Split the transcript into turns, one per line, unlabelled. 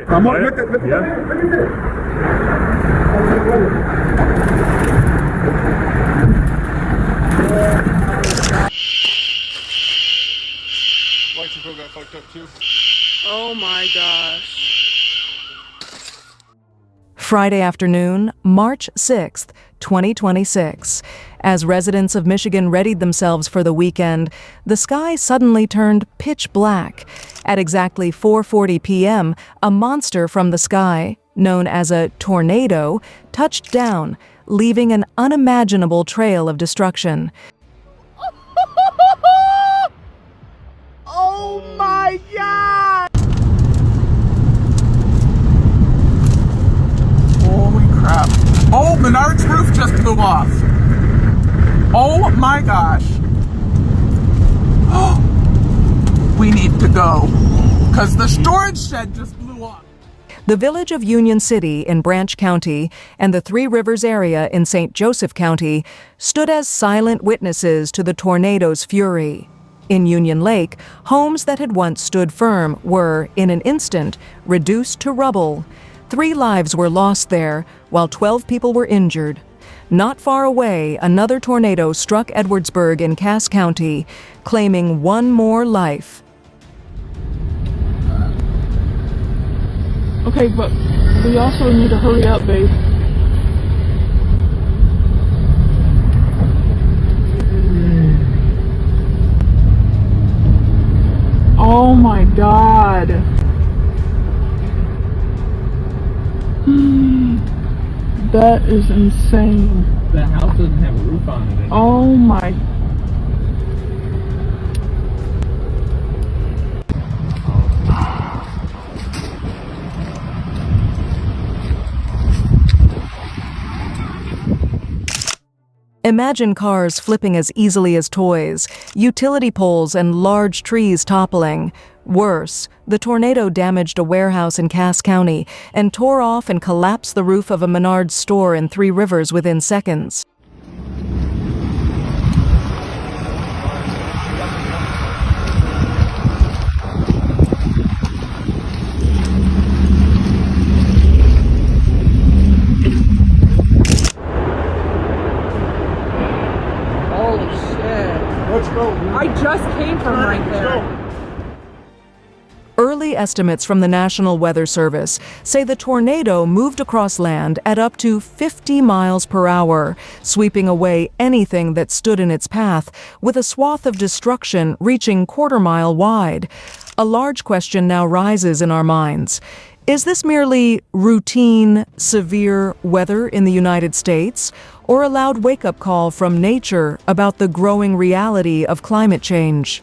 Vamos, vete.
Got fucked up too.
Oh my gosh.
Friday afternoon, March 6th, 2026. As residents of Michigan readied themselves for the weekend, the sky suddenly turned pitch black. At exactly 4:40 p.m., a monster from the sky, known as a tornado, touched down, leaving an unimaginable trail of destruction.
Oh my God!
Holy crap. Oh, Menards roof just blew off. Oh my gosh. We need to go, because the storage shed just blew off.
The village of Union City in Branch County and the Three Rivers area in St. Joseph County stood as silent witnesses to the tornado's fury. In Union Lake, homes that had once stood firm were, in an instant, reduced to rubble. 3 lives were lost there, while 12 people were injured. Not far away, another tornado struck Edwardsburg in Cass County, claiming 1 more life.
Okay, but we also need to hurry up, babe. Oh my God. That is insane.
The house doesn't have a roof on it.
Oh my.
Imagine cars flipping as easily as toys, utility poles and large trees toppling. Worse, the tornado damaged a warehouse in Cass County and tore off and collapsed the roof of a Menards store in Three Rivers within seconds.
Let's go.
I just came from right there.
Early estimates from the National Weather Service say the tornado moved across land at up to 50 miles per hour, sweeping away anything that stood in its path, with a swath of destruction reaching quarter-mile wide. A large question now rises in our minds. Is this merely routine, severe weather in the United States, or a loud wake-up call from nature about the growing reality of climate change?